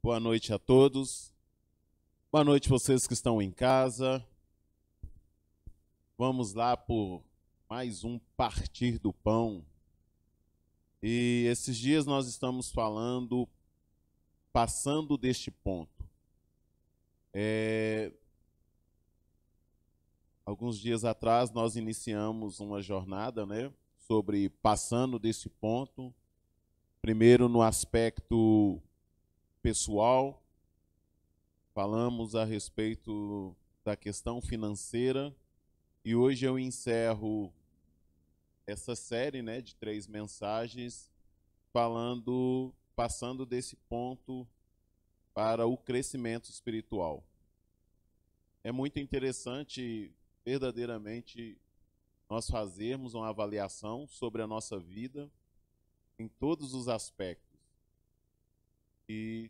Boa noite a todos. Boa noite vocês que estão em casa. Vamos lá por mais um Partir do Pão. E esses dias nós estamos falando, passando deste ponto. Alguns dias atrás nós iniciamos uma jornada, sobre passando desse ponto. Primeiro no aspecto pessoal, falamos a respeito da questão financeira e hoje eu encerro essa série, de 3 mensagens passando desse ponto para o crescimento espiritual. É muito interessante, verdadeiramente, nós fazermos uma avaliação sobre a nossa vida em todos os aspectos. E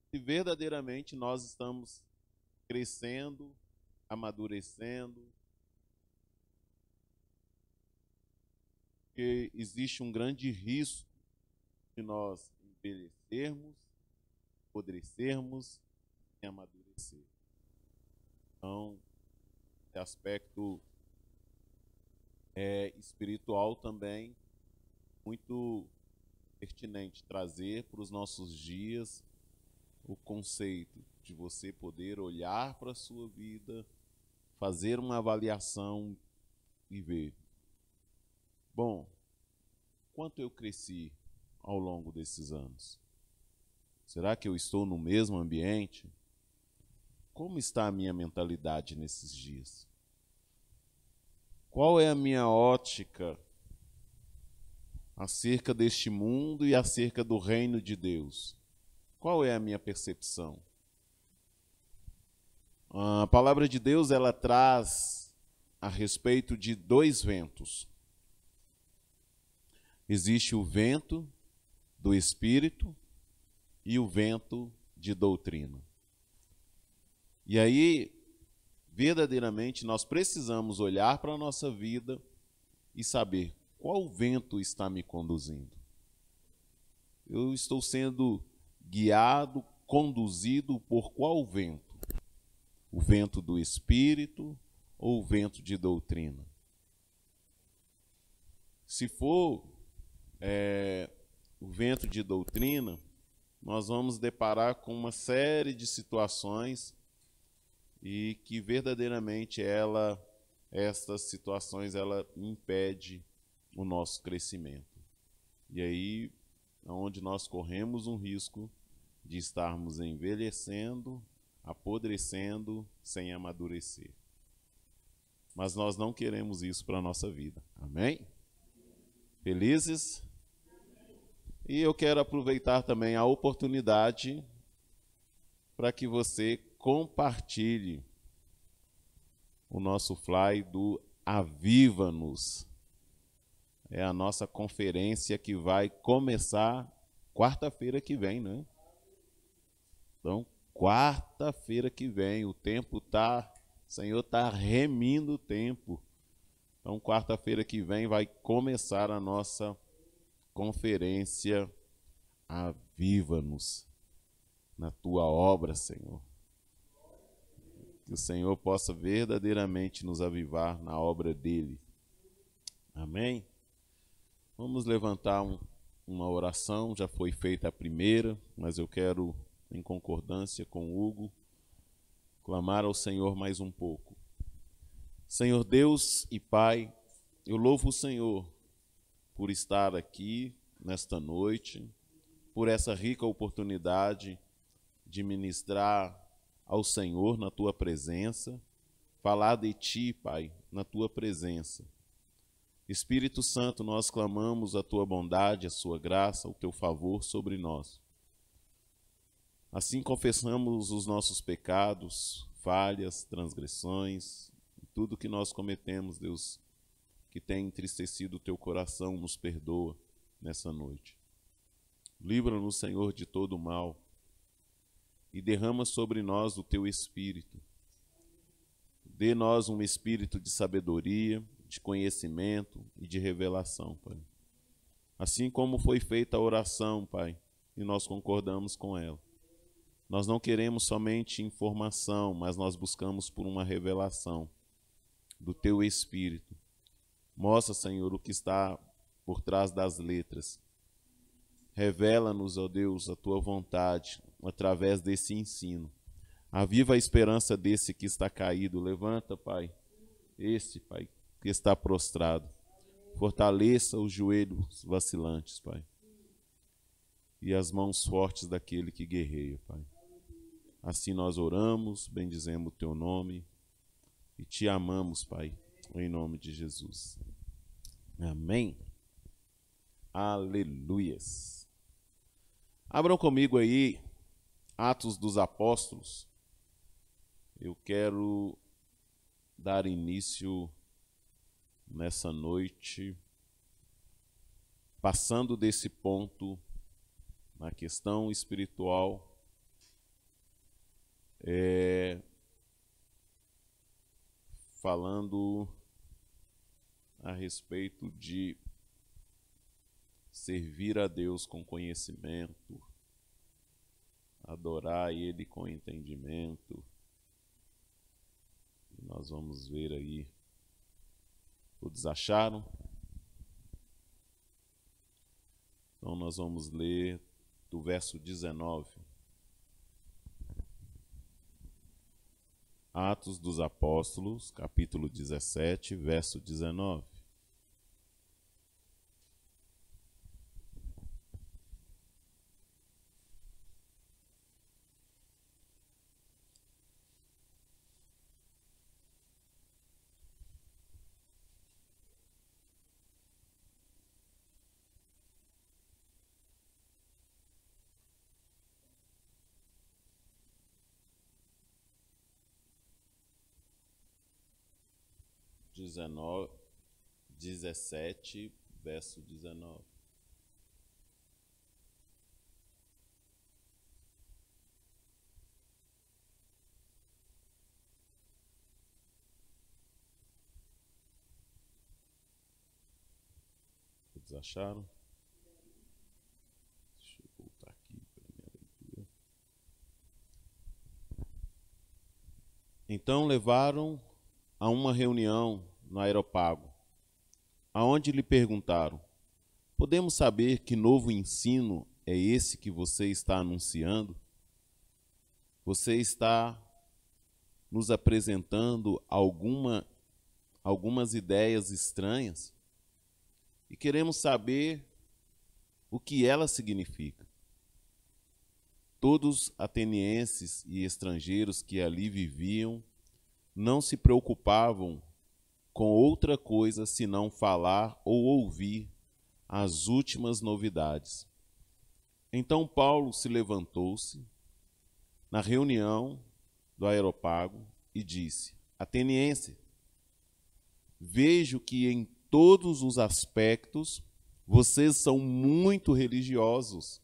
se verdadeiramente nós estamos crescendo, amadurecendo, porque existe um grande risco de nós envelhecermos, apodrecermos e amadurecer. Então, esse aspecto espiritual também muito pertinente trazer para os nossos dias o conceito de você poder olhar para a sua vida, fazer uma avaliação e ver. Bom, quanto eu cresci ao longo desses anos? Será que eu estou no mesmo ambiente? Como está a minha mentalidade nesses dias? Qual é a minha ótica acerca deste mundo e acerca do reino de Deus? Qual é a minha percepção? A palavra de Deus, ela traz a respeito de 2 ventos. Existe o vento do Espírito e o vento de doutrina. E aí, verdadeiramente, nós precisamos olhar para a nossa vida e saber qual vento está me conduzindo. Eu estou sendo guiado, conduzido por qual vento? O vento do Espírito ou o vento de doutrina? Se for o vento de doutrina, nós vamos deparar com uma série de situações e que verdadeiramente estas situações ela impede o nosso crescimento. E aí é onde nós corremos um risco de estarmos envelhecendo, apodrecendo, sem amadurecer. Mas nós não queremos isso para a nossa vida. Amém? Felizes? E eu quero aproveitar também a oportunidade para que você compartilhe o nosso fly do Aviva-nos. É a nossa conferência que vai começar quarta-feira que vem, né? Então, quarta-feira que vem, o Senhor está remindo o tempo. Então, quarta-feira que vem vai começar a nossa conferência Aviva-nos na Tua obra, Senhor. Que o Senhor possa verdadeiramente nos avivar na obra dEle. Amém? Vamos levantar uma oração, já foi feita a primeira, mas eu quero, em concordância com o Hugo, clamar ao Senhor mais um pouco. Senhor Deus e Pai, eu louvo o Senhor por estar aqui nesta noite, por essa rica oportunidade de ministrar ao Senhor na Tua presença, falar de Ti, Pai, na Tua presença. Espírito Santo, nós clamamos a Tua bondade, a Sua graça, o Teu favor sobre nós. Assim confessamos os nossos pecados, falhas, transgressões, tudo que nós cometemos, Deus, que tem entristecido o Teu coração, nos perdoa nessa noite. Livra-nos, Senhor, de todo o mal e derrama sobre nós o Teu Espírito. Dê-nos um espírito de sabedoria, de conhecimento e de revelação, Pai. Assim como foi feita a oração, Pai, e nós concordamos com ela. Nós não queremos somente informação, mas nós buscamos por uma revelação do Teu Espírito. Mostra, Senhor, o que está por trás das letras. Revela-nos, ó Deus, a Tua vontade através desse ensino. Aviva a esperança desse que está caído. Levanta, Pai, esse, Pai, que está prostrado. Fortaleça os joelhos vacilantes, Pai, e as mãos fortes daquele que guerreia, Pai. Assim nós oramos, bendizemos o Teu nome e Te amamos, Pai, em nome de Jesus. Amém. Aleluias. Abram comigo aí Atos dos Apóstolos. Eu quero dar início nessa noite, passando desse ponto na questão espiritual, falando a respeito de servir a Deus com conhecimento, adorar Ele com entendimento. E nós vamos ver aí. Todos acharam? Então nós vamos ler do verso 19. Atos dos Apóstolos, capítulo 17, verso 19. (17, verso 19). Todos acharam? Deixa eu voltar aqui para a minha leitura. Então levaram a uma reunião no Areópago, aonde lhe perguntaram: podemos saber que novo ensino é esse que você está anunciando? Você está nos apresentando algumas ideias estranhas e queremos saber o que elas significam. Todos atenienses e estrangeiros que ali viviam não se preocupavam com outra coisa senão falar ou ouvir as últimas novidades. Então Paulo se levantou-se na reunião do Areópago e disse: ateniense, vejo que em todos os aspectos vocês são muito religiosos,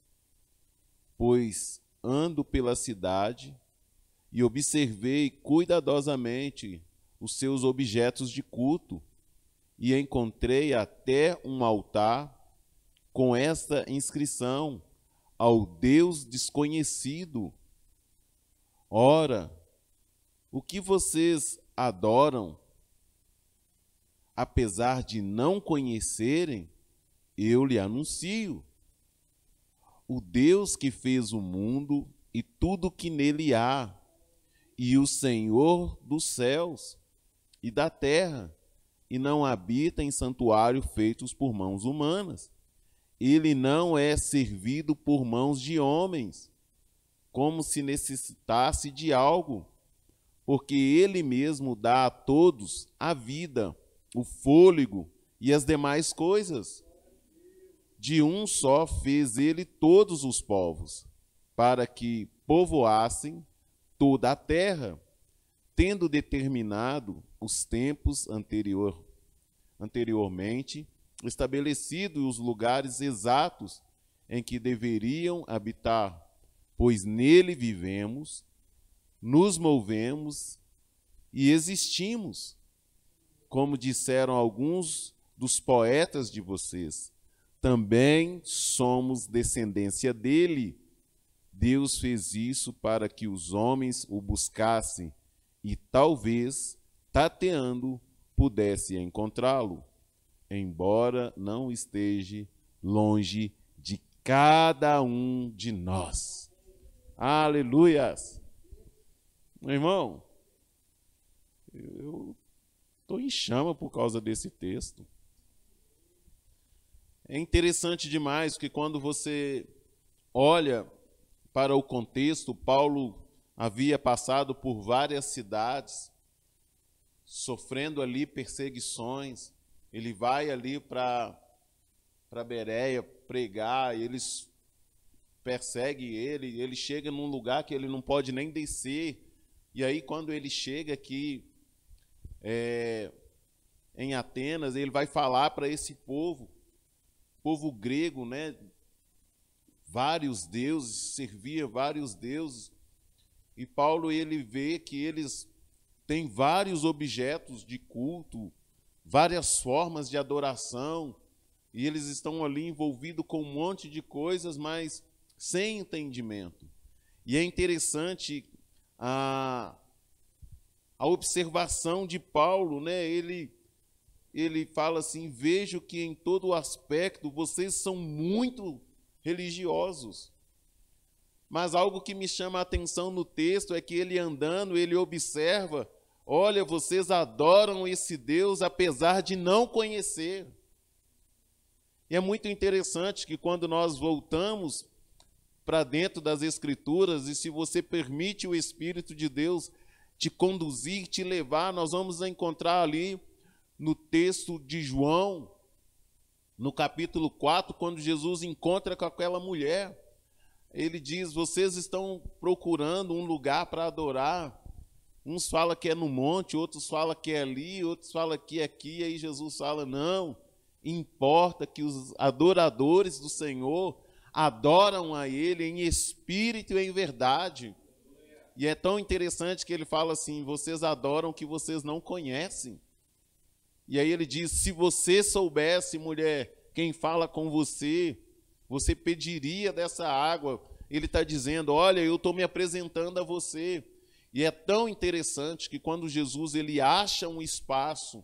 pois ando pela cidade e observei cuidadosamente os seus objetos de culto e encontrei até um altar com esta inscrição: ao Deus desconhecido. Ora, o que vocês adoram, apesar de não conhecerem, eu lhe anuncio. O Deus que fez o mundo e tudo que nele há, e o Senhor dos céus e da terra, e não habita em santuário feitos por mãos humanas. Ele não é servido por mãos de homens, como se necessitasse de algo, porque ele mesmo dá a todos a vida, o fôlego e as demais coisas. De um só fez ele todos os povos, para que povoassem toda a terra, tendo determinado os tempos anteriormente, estabelecido os lugares exatos em que deveriam habitar, pois nele vivemos, nos movemos e existimos. Como disseram alguns dos poetas de vocês, também somos descendência dele, Deus fez isso para que os homens o buscassem e talvez, tateando, pudesse encontrá-lo, embora não esteja longe de cada um de nós. Aleluias! Meu irmão, eu estou em chama por causa desse texto. É interessante demais que quando você olha para o contexto, Paulo havia passado por várias cidades, sofrendo ali perseguições. Ele vai ali para Bereia pregar, e eles perseguem ele chega num lugar que ele não pode nem descer. E aí, quando ele chega aqui em Atenas, ele vai falar para esse povo grego, né? Vários deuses, servia vários deuses. E Paulo, ele vê que eles têm vários objetos de culto, várias formas de adoração, e eles estão ali envolvidos com um monte de coisas, mas sem entendimento. E é interessante a observação de Paulo, né? Ele fala assim: vejo que em todo aspecto vocês são muito religiosos. Mas algo que me chama a atenção no texto é que ele andando, ele observa: olha, vocês adoram esse Deus apesar de não conhecer. E é muito interessante que quando nós voltamos para dentro das Escrituras, e se você permite o Espírito de Deus te conduzir, te levar, nós vamos encontrar ali no texto de João, no capítulo 4, quando Jesus encontra com aquela mulher. Ele diz: vocês estão procurando um lugar para adorar. Uns falam que é no monte, outros falam que é ali, outros falam que é aqui. Aí Jesus fala: não, importa que os adoradores do Senhor adoram a Ele em espírito e em verdade. E é tão interessante que ele fala assim: vocês adoram o que vocês não conhecem. E aí ele diz: se você soubesse, mulher, quem fala com você, você pediria dessa água. Ele está dizendo: olha, eu estou me apresentando a você. E é tão interessante que quando Jesus ele acha um espaço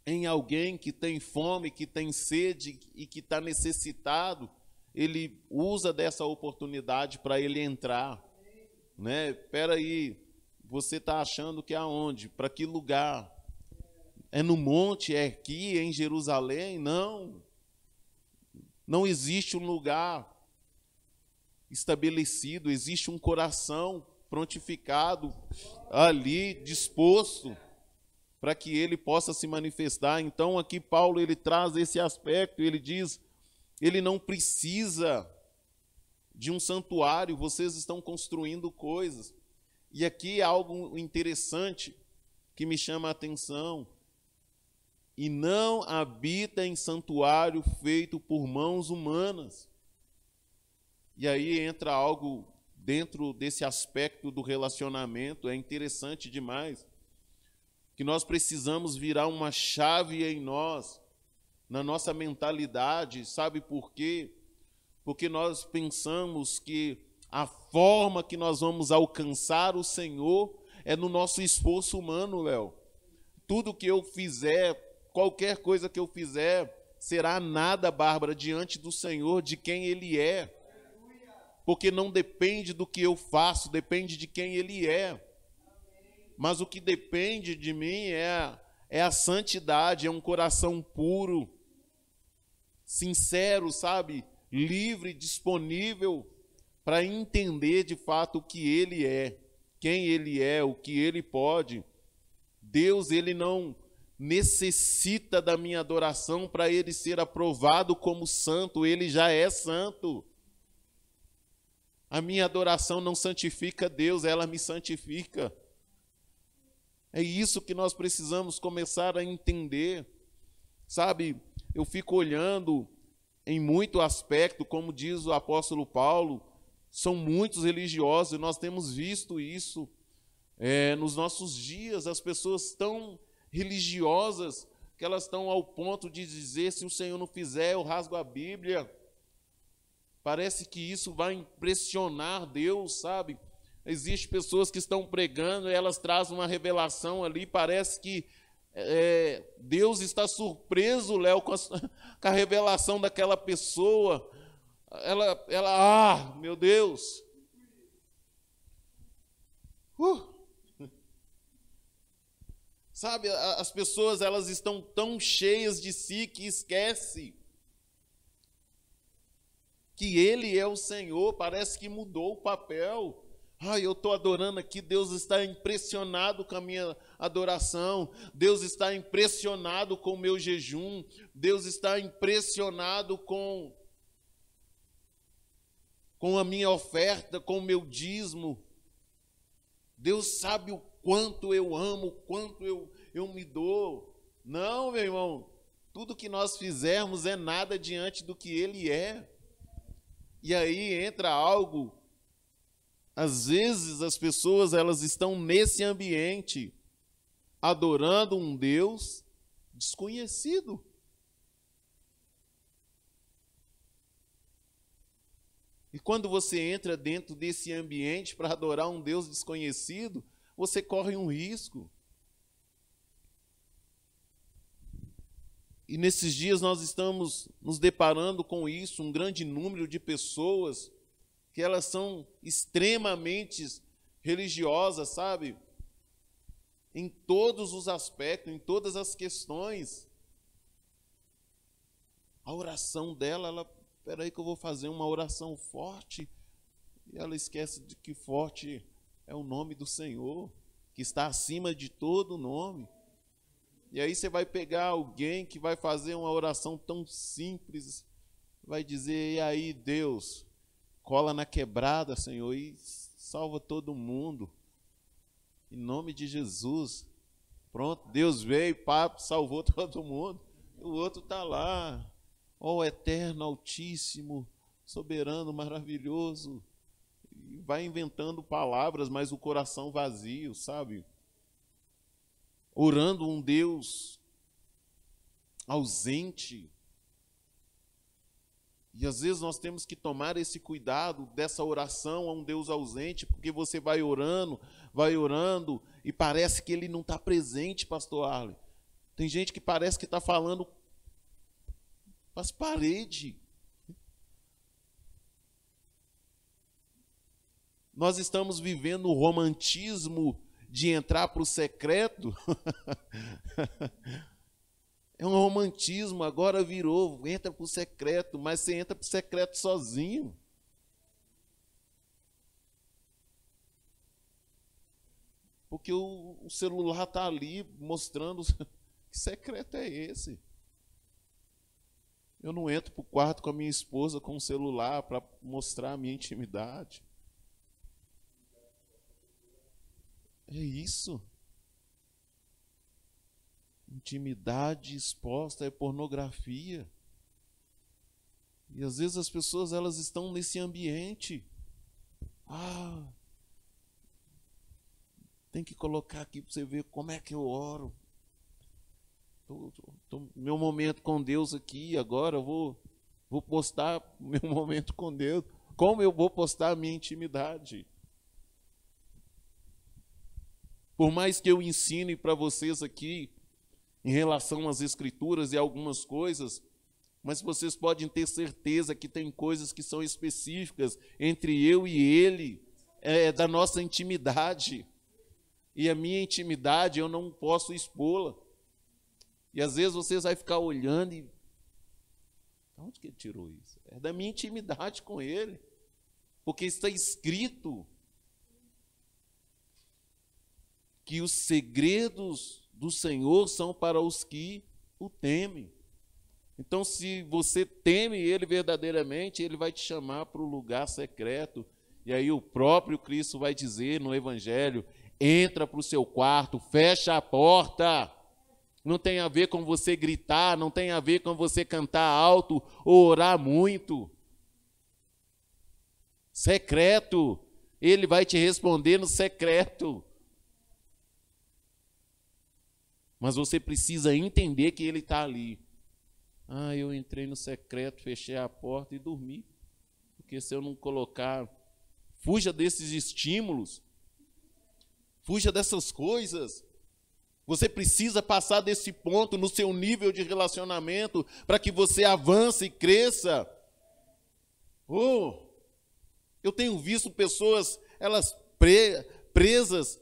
em alguém que tem fome, que tem sede e que está necessitado, ele usa dessa oportunidade para ele entrar. Né? Espera aí, você está achando que é aonde? Para que lugar? É no monte? É aqui, em Jerusalém? Não. Não existe um lugar estabelecido, existe um coração prontificado ali, disposto para que ele possa se manifestar. Então aqui Paulo ele traz esse aspecto, ele diz: ele não precisa de um santuário, vocês estão construindo coisas. E aqui é algo interessante que me chama a atenção: e não habita em santuário feito por mãos humanas. E aí entra algo dentro desse aspecto do relacionamento, é interessante demais, que nós precisamos virar uma chave em nós, na nossa mentalidade. Sabe por quê? Porque nós pensamos que a forma que nós vamos alcançar o Senhor é no nosso esforço humano, Léo. Tudo que eu fizer, qualquer coisa que eu fizer, será nada, Bárbara, diante do Senhor, de quem Ele é. Porque não depende do que eu faço, depende de quem Ele é. Mas o que depende de mim é a santidade, é um coração puro, sincero, sabe? Livre, disponível para entender de fato o que Ele é, quem Ele é, o que Ele pode. Deus, Ele não necessita da minha adoração para Ele ser aprovado como santo, Ele já é santo. A minha adoração não santifica Deus, ela me santifica. É isso que nós precisamos começar a entender. Sabe, eu fico olhando em muito aspecto, como diz o apóstolo Paulo, são muitos religiosos, e nós temos visto isso nos nossos dias. As pessoas tão religiosas que elas estão ao ponto de dizer: se o Senhor não fizer, eu rasgo a Bíblia. Parece que isso vai impressionar Deus, sabe? Existem pessoas que estão pregando e elas trazem uma revelação ali, parece que Deus está surpreso, Léo, com a revelação daquela pessoa. Meu Deus. Sabe, as pessoas elas estão tão cheias de si que esquece que Ele é o Senhor, parece que mudou o papel. Eu estou adorando aqui, Deus está impressionado com a minha adoração, Deus está impressionado com o meu jejum, Deus está impressionado com a minha oferta, com o meu dízimo. Deus sabe o quanto eu amo, o quanto eu me dou. Não, meu irmão, tudo que nós fizermos é nada diante do que Ele é. E aí entra algo. Às vezes as pessoas elas estão nesse ambiente adorando um Deus desconhecido. E quando você entra dentro desse ambiente para adorar um Deus desconhecido, você corre um risco. E nesses dias nós estamos nos deparando com isso, um grande número de pessoas que elas são extremamente religiosas, sabe? Em todos os aspectos, em todas as questões. A oração dela, espera aí que eu vou fazer uma oração forte. E ela esquece de que forte é o nome do Senhor, que está acima de todo nome. E aí você vai pegar alguém que vai fazer uma oração tão simples, vai dizer, e aí Deus, cola na quebrada, Senhor, e salva todo mundo. Em nome de Jesus. Pronto, Deus veio, papo, salvou todo mundo. O outro está lá. Ó eterno, altíssimo, soberano, maravilhoso. E vai inventando palavras, mas o coração vazio, sabe? Orando um Deus ausente. E às vezes nós temos que tomar esse cuidado dessa oração a um Deus ausente, porque você vai orando, e parece que Ele não está presente, pastor Arlen. Tem gente que parece que está falando para as paredes. Nós estamos vivendo o romantismo de entrar para o secreto. É um romantismo, agora virou, entra para o secreto, mas você entra para o secreto sozinho. Porque o celular está ali mostrando que secreto é esse. Eu não entro para o quarto com a minha esposa com o celular para mostrar a minha intimidade. É isso. Intimidade exposta é pornografia. E às vezes as pessoas elas estão nesse ambiente. Tem que colocar aqui para você ver como é que eu oro. Meu momento com Deus aqui, agora eu vou postar meu momento com Deus. Como eu vou postar a minha intimidade? Por mais que eu ensine para vocês aqui em relação às Escrituras e algumas coisas, mas vocês podem ter certeza que tem coisas que são específicas entre eu e ele, da nossa intimidade. E a minha intimidade eu não posso expô-la. E às vezes vocês vão ficar olhando e... Onde que ele tirou isso? É da minha intimidade com ele. Porque está escrito que os segredos do Senhor são para os que o temem. Então, se você teme Ele verdadeiramente, Ele vai te chamar para o lugar secreto. E aí o próprio Cristo vai dizer no Evangelho, entra para o seu quarto, fecha a porta. Não tem a ver com você gritar, não tem a ver com você cantar alto ou orar muito. Secreto. Ele vai te responder no secreto. Mas você precisa entender que Ele está ali. Eu entrei no secreto, fechei a porta e dormi. Porque se eu não colocar, fuja desses estímulos, fuja dessas coisas. Você precisa passar desse ponto no seu nível de relacionamento para que você avance e cresça. Eu tenho visto pessoas, elas presas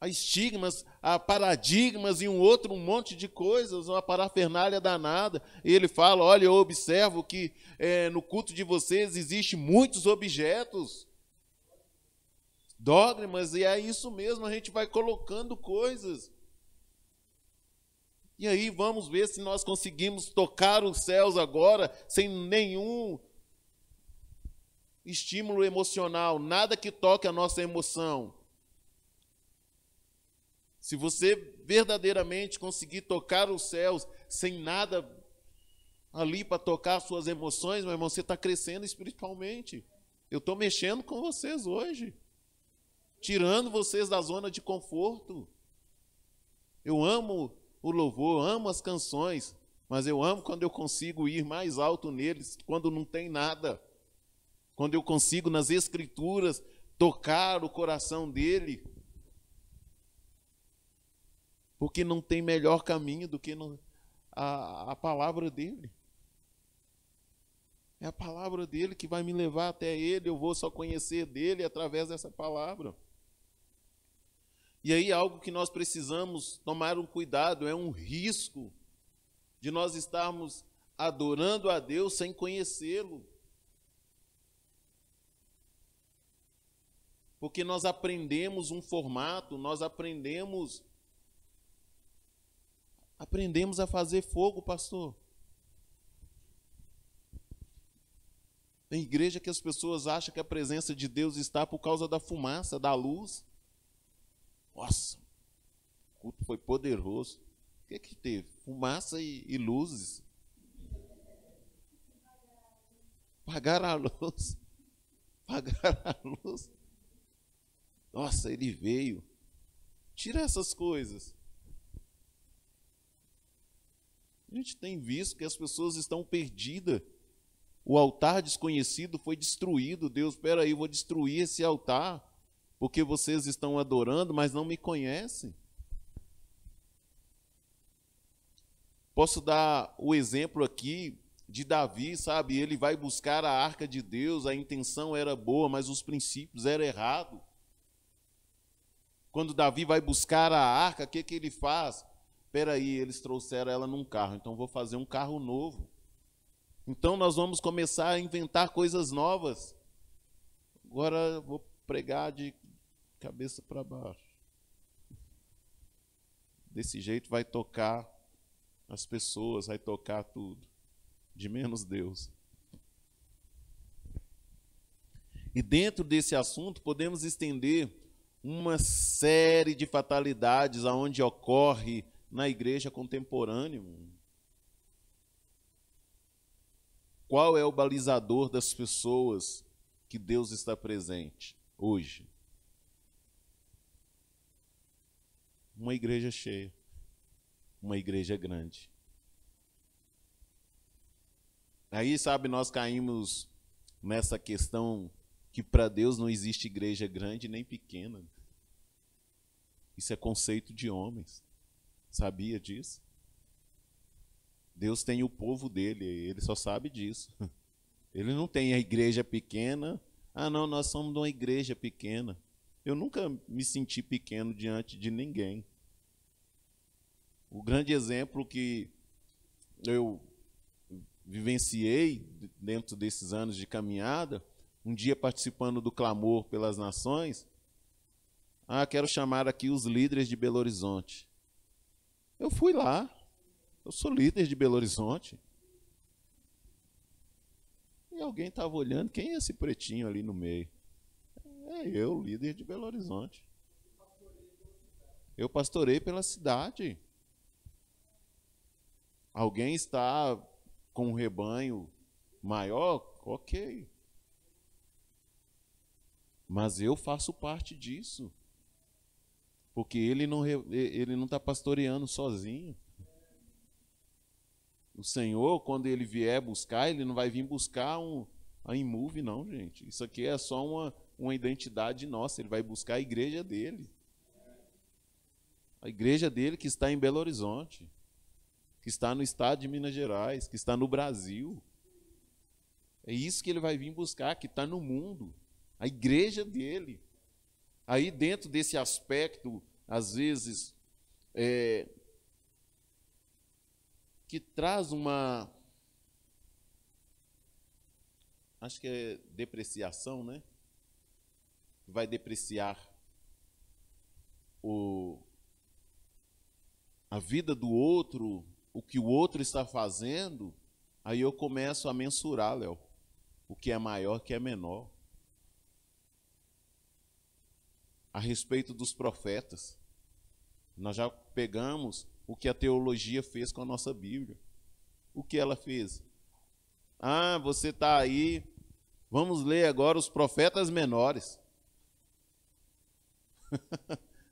a estigmas, a paradigmas e um monte de coisas, uma parafernália danada. E ele fala, olha, eu observo que no culto de vocês existem muitos objetos, dogmas, e é isso mesmo, a gente vai colocando coisas. E aí vamos ver se nós conseguimos tocar os céus agora, sem nenhum estímulo emocional, nada que toque a nossa emoção. Se você verdadeiramente conseguir tocar os céus sem nada ali para tocar suas emoções, meu irmão, você está crescendo espiritualmente. Eu estou mexendo com vocês hoje, tirando vocês da zona de conforto. Eu amo o louvor, amo as canções, mas eu amo quando eu consigo ir mais alto neles, quando não tem nada. Quando eu consigo, nas Escrituras, tocar o coração dele. Porque não tem melhor caminho do que a palavra dele. É a palavra dele que vai me levar até ele, eu vou só conhecer dele através dessa palavra. E aí algo que nós precisamos tomar um cuidado, é um risco de nós estarmos adorando a Deus sem conhecê-lo. Porque nós aprendemos um formato, nós aprendemos a fazer fogo, pastor. Tem igreja que as pessoas acham que a presença de Deus está por causa da fumaça, da luz. Nossa, o culto foi poderoso. O que teve? Fumaça e luzes. Pagaram a luz. Pagaram a luz. Nossa, ele veio. Tira essas coisas. A gente tem visto que as pessoas estão perdidas. O altar desconhecido foi destruído. Deus, espera aí, eu vou destruir esse altar, porque vocês estão adorando, mas não me conhecem. Posso dar o exemplo aqui de Davi, sabe? Ele vai buscar a arca de Deus, a intenção era boa, mas os princípios eram errados. Quando Davi vai buscar a arca, o que ele faz? Espera aí, eles trouxeram ela num carro, então vou fazer um carro novo. Então nós vamos começar a inventar coisas novas. Agora vou pregar de cabeça para baixo. Desse jeito vai tocar as pessoas, vai tocar tudo. De menos Deus. E dentro desse assunto podemos estender uma série de fatalidades aonde ocorre na igreja contemporânea. Qual é o balizador das pessoas que Deus está presente hoje? Uma igreja cheia, uma igreja grande. Aí, sabe, nós caímos nessa questão que para Deus não existe igreja grande nem pequena. Isso é conceito de homens. Sabia disso? Deus tem o povo dele, ele só sabe disso. Ele não tem a igreja pequena. Ah, não, nós somos de uma igreja pequena. Eu nunca me senti pequeno diante de ninguém. O grande exemplo que eu vivenciei dentro desses anos de caminhada, um dia participando do clamor pelas nações, quero chamar aqui os líderes de Belo Horizonte. Eu fui lá, eu sou líder de Belo Horizonte. E alguém estava olhando, quem é esse pretinho ali no meio? É eu, líder de Belo Horizonte. Eu pastorei pela cidade. Alguém está com um rebanho maior? Ok. Mas eu faço parte disso. Porque ele não está pastoreando sozinho. O Senhor, quando Ele vier buscar, Ele não vai vir buscar a InMove, não, gente. Isso aqui é só uma identidade nossa. Ele vai buscar a igreja dele. A igreja dele que está em Belo Horizonte, que está no estado de Minas Gerais, que está no Brasil. É isso que ele vai vir buscar, que está no mundo. A igreja dele. Aí, dentro desse aspecto, às vezes, que traz uma... Acho que é depreciação, né? Vai depreciar a vida do outro, o que o outro está fazendo, aí eu começo a mensurar, Léo, o que é maior, o que é menor. A respeito dos profetas, nós já pegamos o que a teologia fez com a nossa Bíblia. O que ela fez? Ah, você está aí, vamos ler agora os profetas menores.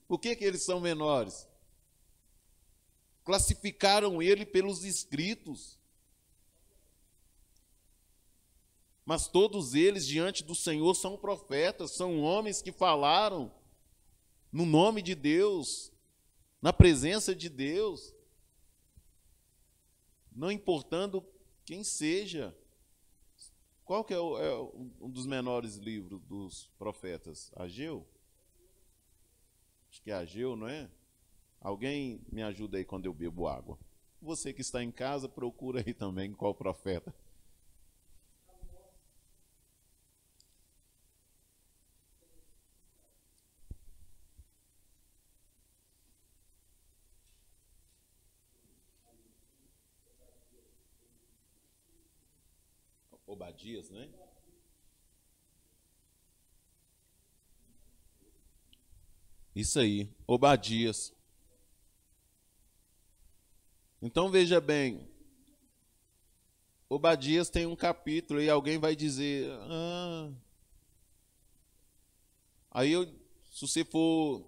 Por que eles são menores? Classificaram ele pelos escritos. Mas todos eles, diante do Senhor, são profetas, são homens que falaram no nome de Deus, na presença de Deus, não importando quem seja. Qual que é um dos menores livros dos profetas? Ageu? Acho que é Ageu, não é? Alguém me ajuda aí quando eu bebo água. Você que está em casa, procura aí também qual profeta. Obadias, né? Isso aí, Obadias. Então veja bem, Obadias tem um capítulo e alguém vai dizer, aí se você for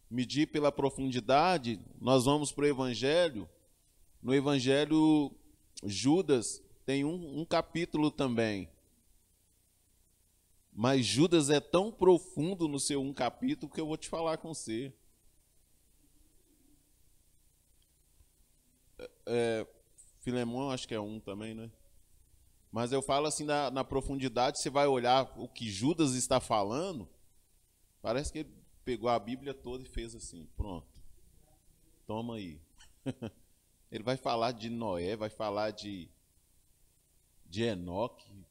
medir pela profundidade, nós vamos para o Evangelho. No Evangelho, Judas tem um capítulo também. Mas Judas é tão profundo no seu um capítulo que eu vou te falar com você. Filemão acho que é um também, né? Mas eu falo assim, na profundidade, você vai olhar o que Judas está falando, parece que ele pegou a Bíblia toda e fez assim, pronto, toma aí. Ele vai falar de Noé, vai falar de Enoque,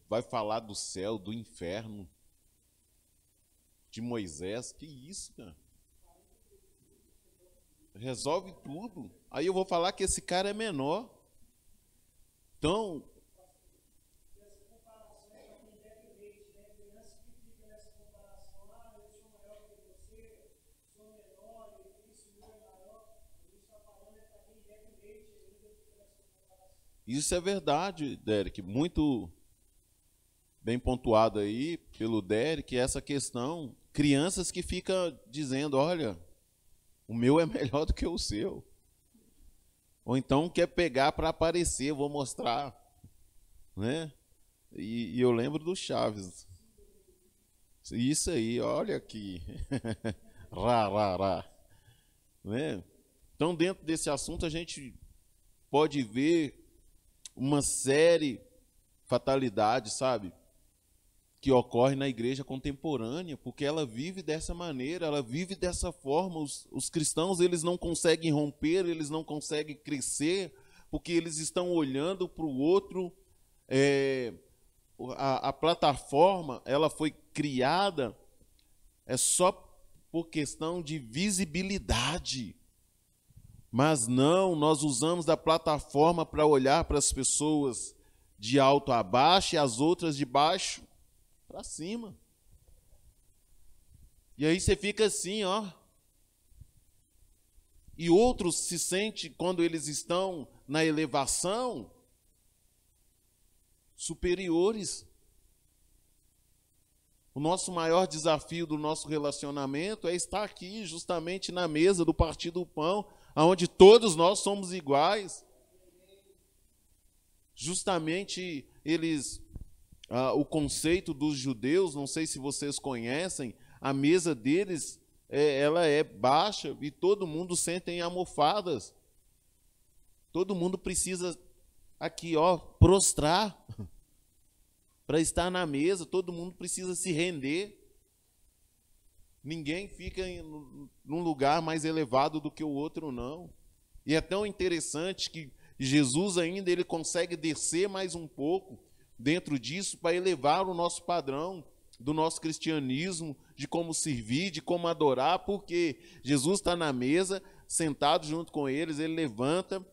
vai falar do céu, do inferno, de Moisés. Que isso, cara? Resolve tudo. Aí eu vou falar que esse cara é menor. Então, isso é verdade, Derek, muito bem pontuado aí pelo Derek, essa questão, crianças que ficam dizendo, olha, o meu é melhor do que o seu. Ou então quer pegar para aparecer, vou mostrar. Né? E eu lembro do Chaves. Isso aí, olha aqui. Rá. Né? Então, dentro desse assunto, a gente pode ver uma série de fatalidades, sabe? Que ocorre na igreja contemporânea, porque ela vive dessa maneira, ela vive dessa forma. Os cristãos, eles não conseguem romper, eles não conseguem crescer, porque eles estão olhando para o outro. A plataforma, ela foi criada só por questão de visibilidade. Mas não, nós usamos da plataforma para olhar para as pessoas de alto a baixo e as outras de baixo para cima. E aí você fica assim, ó. E outros se sentem, quando eles estão na elevação, superiores. O nosso maior desafio do nosso relacionamento é estar aqui, justamente na mesa do partir do pão, onde todos nós somos iguais. Justamente o conceito dos judeus, não sei se vocês conhecem, a mesa deles ela é baixa e todo mundo senta em almofadas. Todo mundo precisa aqui, prostrar para estar na mesa, todo mundo precisa se render. Ninguém fica num lugar mais elevado do que o outro, não. E é tão interessante que Jesus ainda ele consegue descer mais um pouco dentro disso para elevar o nosso padrão do nosso cristianismo, de como servir, de como adorar, porque Jesus está na mesa, sentado junto com eles, ele levanta,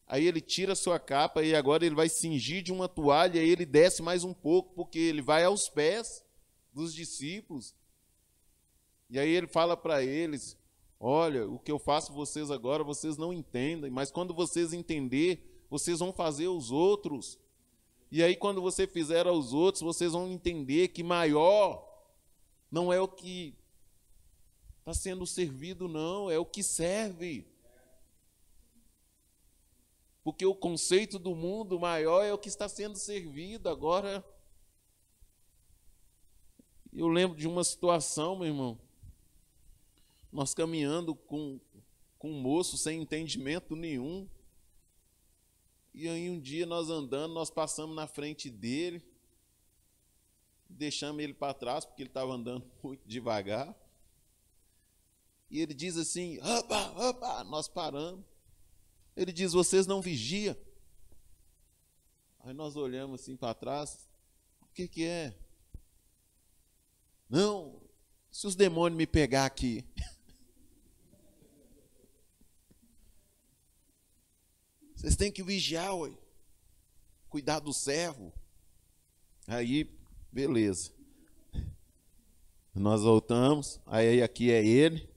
aí ele tira a sua capa e agora ele vai cingir de uma toalha e ele desce mais um pouco, porque ele vai aos pés dos discípulos. E aí ele fala para eles, olha, o que eu faço vocês agora, vocês não entendem, mas quando vocês entenderem, vocês vão fazer os outros. E aí quando você fizer aos outros, vocês vão entender que maior não é o que está sendo servido, não, é o que serve. Porque o conceito do mundo maior é o que está sendo servido. Agora, eu lembro de uma situação, meu irmão, nós caminhando com um moço sem entendimento nenhum, e aí um dia nós andando, nós passamos na frente dele, deixamos ele para trás, porque ele estava andando muito devagar, e ele diz assim, opa, nós paramos. Ele diz, vocês não vigiam? Aí nós olhamos assim para trás, o que é? Não, se os demônios me pegar aqui. Vocês têm que vigiar, ué. Cuidar do servo. Aí, beleza. Nós voltamos, aí aqui é ele.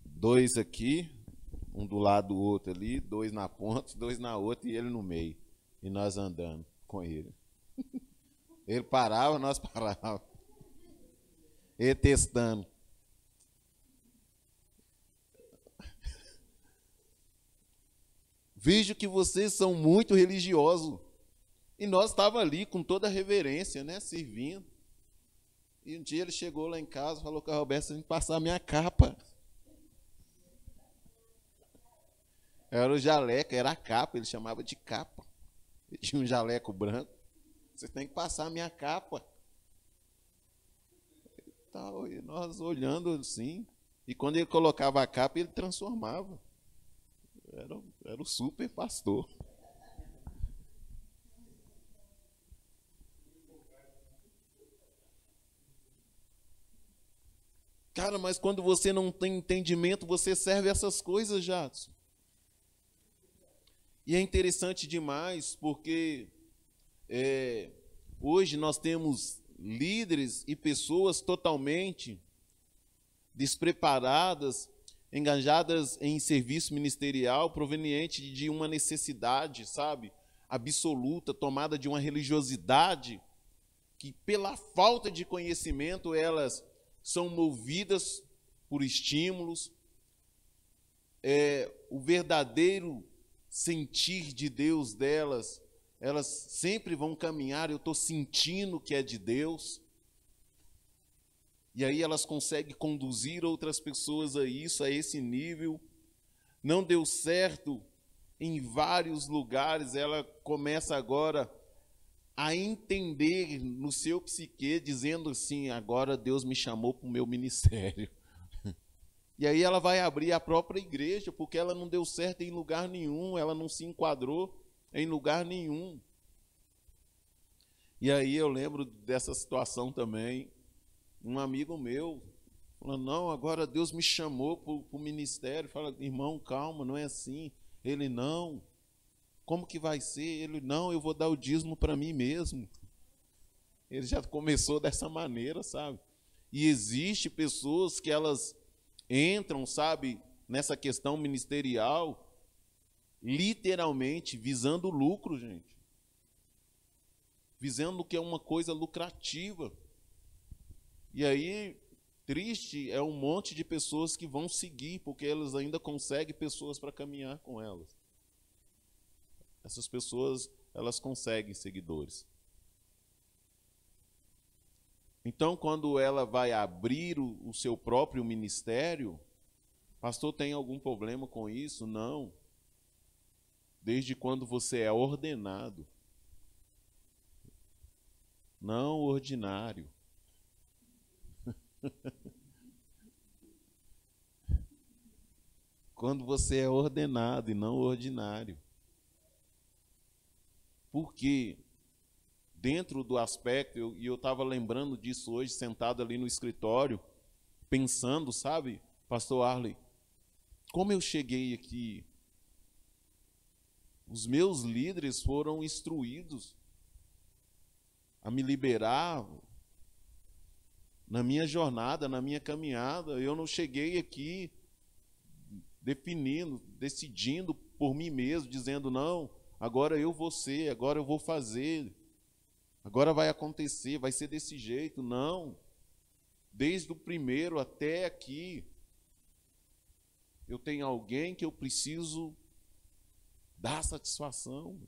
Dois aqui, um do lado do outro ali, dois na ponta, dois na outra e ele no meio. E nós andando com ele. Ele parava, nós parávamos. Ele testando. Vejo que vocês são muito religiosos. E nós estávamos ali com toda a reverência, né, servindo. E um dia ele chegou lá em casa e falou com a Roberta, você tem que passar a minha capa. Era o jaleco, era a capa, ele chamava de capa. Ele tinha um jaleco branco. Você tem que passar a minha capa. E nós olhando assim. E quando ele colocava a capa, ele transformava. Era o super pastor. Cara, mas quando você não tem entendimento, você serve essas coisas, Jadson. E é interessante demais, porque hoje nós temos líderes e pessoas totalmente despreparadas, engajadas em serviço ministerial, proveniente de uma necessidade, sabe, absoluta, tomada de uma religiosidade, que pela falta de conhecimento elas são movidas por estímulos. O verdadeiro sentir de Deus delas, elas sempre vão caminhar, eu estou sentindo que é de Deus. E aí elas conseguem conduzir outras pessoas a isso, a esse nível. Não deu certo em vários lugares, ela começa agora a entender no seu psique, dizendo assim, agora Deus me chamou para o meu ministério. E aí ela vai abrir a própria igreja, porque ela não deu certo em lugar nenhum, ela não se enquadrou em lugar nenhum. E aí eu lembro dessa situação também, um amigo meu falando, não, agora Deus me chamou para o ministério. Fala, irmão, calma, não é assim. Ele, não. Como que vai ser? Ele, não, eu vou dar o dízimo para mim mesmo. Ele já começou dessa maneira, sabe? E existe pessoas que elas entram, sabe, nessa questão ministerial, literalmente visando lucro, gente. Visando que é uma coisa lucrativa. E aí, triste é um monte de pessoas que vão seguir, porque elas ainda conseguem pessoas para caminhar com elas. essas pessoas, elas conseguem seguidores. Então, quando ela vai abrir o seu próprio ministério, pastor, tem algum problema com isso? Não. Desde quando você é ordenado, não ordinário. Quando você é ordenado e não ordinário. Porque dentro do aspecto, e eu estava lembrando disso hoje, sentado ali no escritório, pensando, sabe, pastor Arley, como eu cheguei aqui, os meus líderes foram instruídos a me liberar na minha jornada, na minha caminhada. Eu não cheguei aqui definindo, decidindo por mim mesmo, dizendo, não, agora eu vou ser, agora eu vou fazer, agora vai acontecer, vai ser desse jeito. Não. Desde o primeiro até aqui, eu tenho alguém que eu preciso dar satisfação.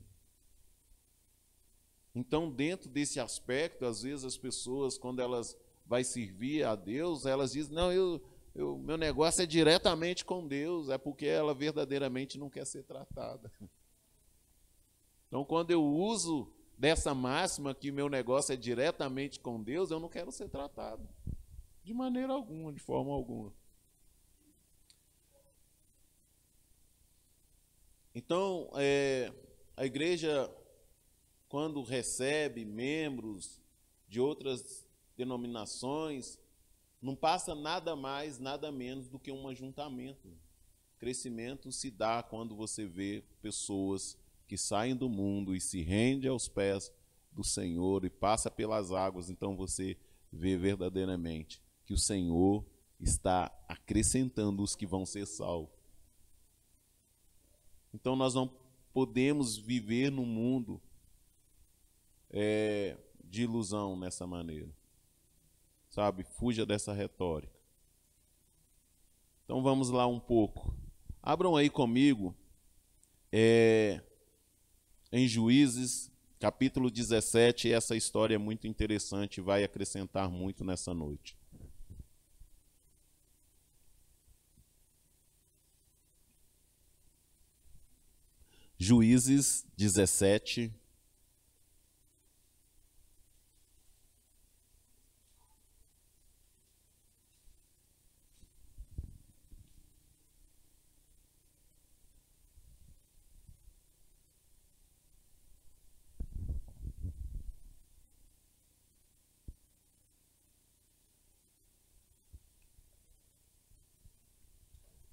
Então, dentro desse aspecto, às vezes as pessoas, quando elas vão servir a Deus, elas dizem, não, meu negócio é diretamente com Deus, é porque ela verdadeiramente não quer ser tratada. Então, quando eu uso dessa máxima que meu negócio é diretamente com Deus, eu não quero ser tratado. De maneira alguma, de forma alguma. Então, a igreja, quando recebe membros de outras denominações, não passa nada mais, nada menos do que um ajuntamento. Crescimento se dá quando você vê pessoas que saem do mundo e se rendem aos pés do Senhor e passa pelas águas. Então você vê verdadeiramente que o Senhor está acrescentando os que vão ser salvos. Então nós não podemos viver num mundo de ilusão nessa maneira. Sabe? Fuja dessa retórica. Então vamos lá um pouco. Abram aí comigo em Juízes, capítulo 17. Essa história é muito interessante e vai acrescentar muito nessa noite. Juízes 17.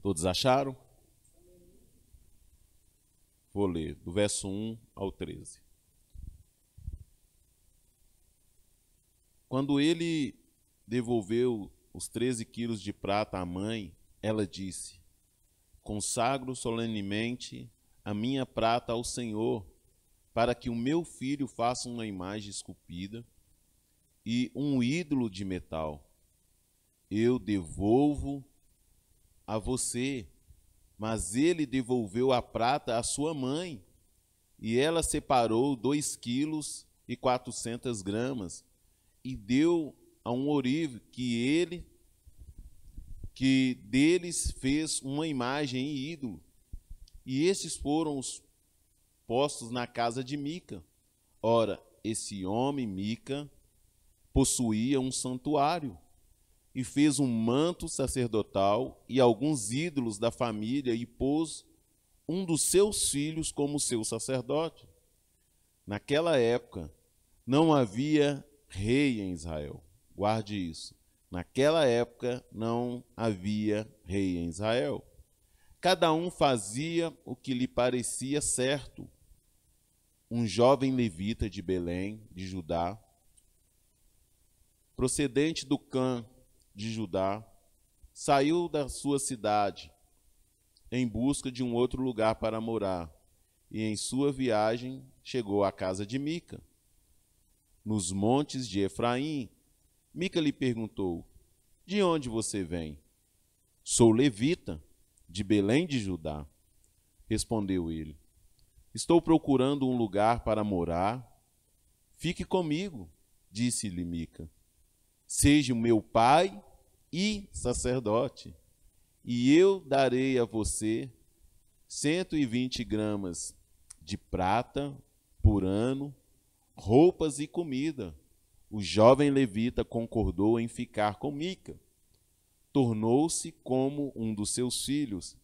Todos acharam? Vou ler, do verso 1 ao 13. Quando ele devolveu os 13 quilos de prata à mãe, ela disse, consagro solenemente a minha prata ao Senhor, para que o meu filho faça uma imagem esculpida e um ídolo de metal. Eu devolvo a você. Mas ele devolveu a prata à sua mãe, e ela separou 2 quilos e 400 gramas, e deu a um ourive que deles fez uma imagem e ídolo. E esses foram os postos na casa de Mica. Ora, esse homem, Mica, possuía um santuário, e fez um manto sacerdotal e alguns ídolos da família e pôs um dos seus filhos como seu sacerdote. Naquela época, não havia rei em Israel. Guarde isso. Naquela época, não havia rei em Israel. Cada um fazia o que lhe parecia certo. Um jovem levita de Belém, de Judá, procedente do Cã de Judá, saiu da sua cidade em busca de um outro lugar para morar, e em sua viagem chegou à casa de Mica, nos montes de Efraim. Mica lhe perguntou, de onde você vem? Sou levita, de Belém de Judá, respondeu ele. Estou procurando um lugar para morar. Fique comigo, disse-lhe Mica. Seja o meu pai e sacerdote, e eu darei a você 120 gramas de prata por ano, roupas e comida. O jovem levita concordou em ficar com Mica. Tornou-se como um dos seus filhos.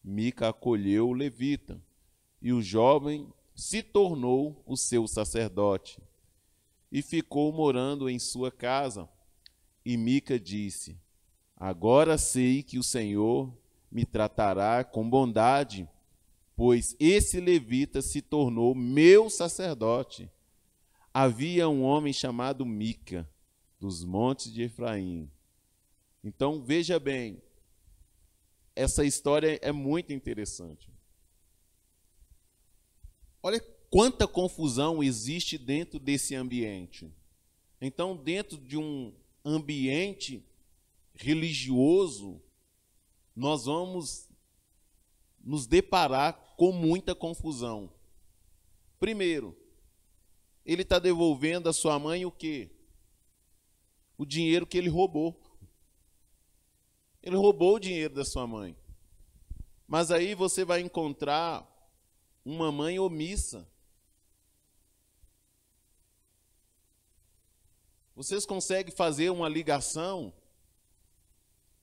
Mica acolheu o levita, e o jovem se tornou o seu sacerdote, e ficou morando em sua casa. E Mica disse: agora sei que o Senhor me tratará com bondade, pois esse levita se tornou meu sacerdote. Havia um homem chamado Mica, dos montes de Efraim. Então, veja bem, essa história é muito interessante. Olha quanta confusão existe dentro desse ambiente. Então, dentro de um ambiente religioso, nós vamos nos deparar com muita confusão. Primeiro, ele está devolvendo à sua mãe o quê? O dinheiro que ele roubou. Ele roubou o dinheiro da sua mãe. Mas aí você vai encontrar uma mãe omissa. Vocês conseguem fazer uma ligação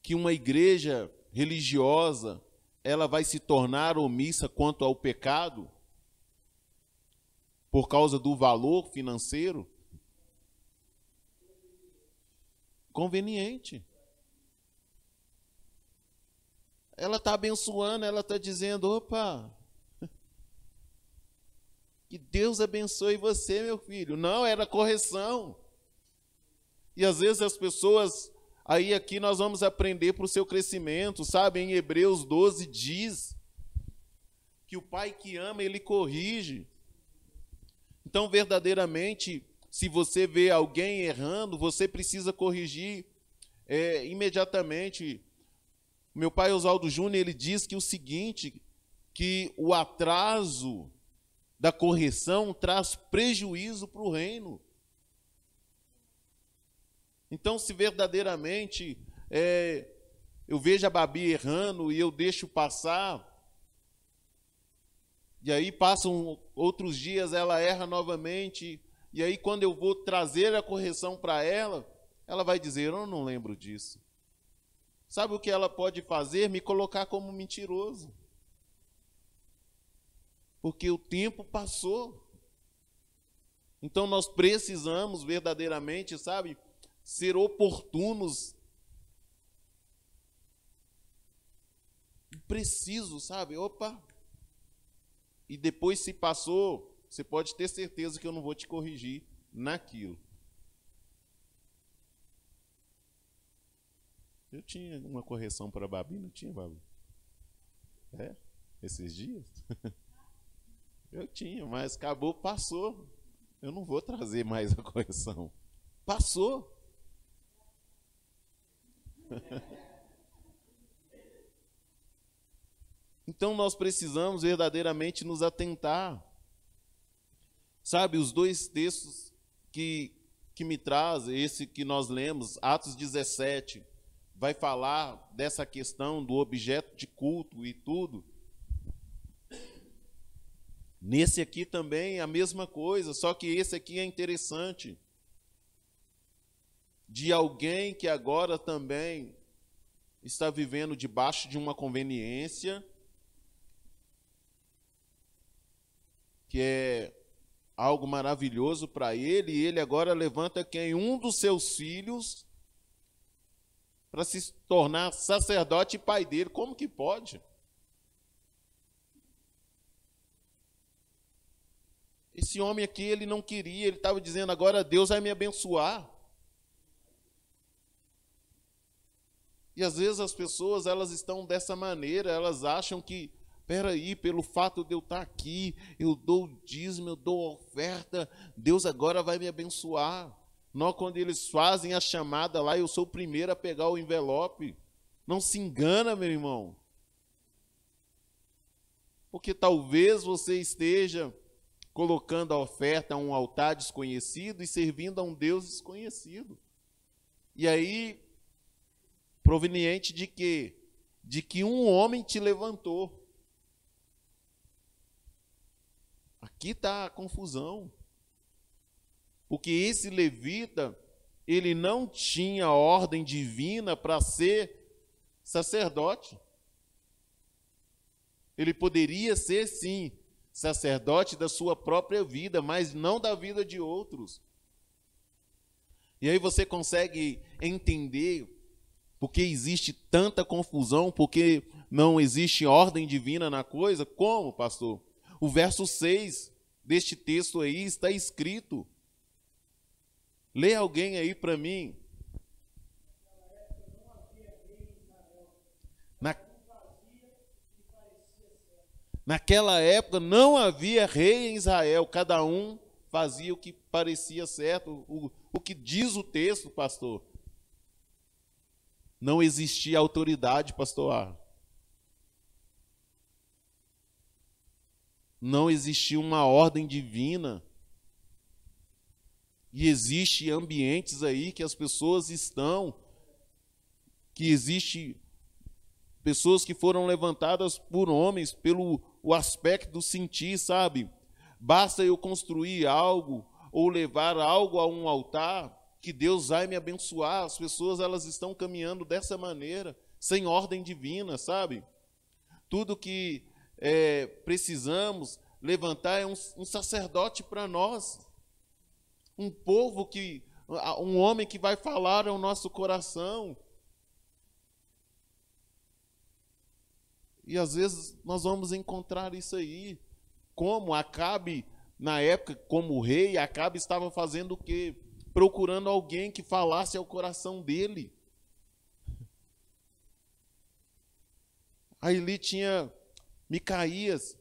que uma igreja religiosa ela vai se tornar omissa quanto ao pecado por causa do valor financeiro? Conveniente. Ela está abençoando, ela está dizendo: opa, que Deus abençoe você, meu filho. Não, era correção. E às vezes as pessoas, aí aqui nós vamos aprender para o seu crescimento, sabe? Em Hebreus 12 diz que o pai que ama, ele corrige. Então, verdadeiramente, se você vê alguém errando, você precisa corrigir imediatamente. Meu pai Oswaldo Júnior, ele diz que o seguinte, que o atraso da correção traz prejuízo para o reino. Então, se verdadeiramente eu vejo a Babi errando e eu deixo passar, e aí passam outros dias, ela erra novamente, e aí quando eu vou trazer a correção para ela, ela vai dizer: eu não lembro disso. Sabe o que ela pode fazer? Me colocar como mentiroso. Porque o tempo passou. Então nós precisamos verdadeiramente, sabe, ser oportunos. Preciso, sabe? Opa! E depois, se passou, você pode ter certeza que eu não vou te corrigir naquilo. Eu tinha uma correção para a Babi, não tinha, Babi? Esses dias? Eu tinha, mas acabou, passou. Eu não vou trazer mais a correção. Passou. Então nós precisamos verdadeiramente nos atentar. Sabe, os dois textos que me trazem, esse que nós lemos, Atos 17, vai falar dessa questão do objeto de culto e tudo. Nesse aqui também a mesma coisa, só que esse aqui é interessante. De alguém que agora também está vivendo debaixo de uma conveniência, que é algo maravilhoso para ele, e ele agora levanta quem? Um dos seus filhos para se tornar sacerdote e pai dele. Como que pode? Esse homem aqui, ele não queria, ele estava dizendo: agora Deus vai me abençoar. E às vezes as pessoas, elas estão dessa maneira, elas acham que, peraí, pelo fato de eu estar aqui, eu dou o dízimo, eu dou a oferta, Deus agora vai me abençoar. Não, quando eles fazem a chamada lá, eu sou o primeiro a pegar o envelope. Não se engana, meu irmão. Porque talvez você esteja colocando a oferta a um altar desconhecido e servindo a um Deus desconhecido. E aí, proveniente de quê? De que um homem te levantou. Aqui está a confusão. Porque esse levita, ele não tinha ordem divina para ser sacerdote. Ele poderia ser, sim, sacerdote da sua própria vida, mas não da vida de outros. E aí você consegue entender porque existe tanta confusão, porque não existe ordem divina na coisa? Como, pastor? O verso 6 deste texto aí está escrito. Lê alguém aí para mim. Naquela época não havia rei em Israel, cada um fazia o que parecia certo. O que diz o texto, pastor? Não existia autoridade pastoral. Não existia uma ordem divina. E existe ambientes aí que as pessoas estão, que existe pessoas que foram levantadas por homens, pelo o aspecto do sentir, sabe? Basta eu construir algo ou levar algo a um altar que Deus vai me abençoar. As pessoas, elas estão caminhando dessa maneira, sem ordem divina, sabe? Tudo que precisamos levantar é um sacerdote para nós, um povo um homem que vai falar ao nosso coração. E às vezes nós vamos encontrar isso aí. Como Acabe, na época, como rei, Acabe estava fazendo o quê? Procurando alguém que falasse ao coração dele. Aí ali tinha Micaías.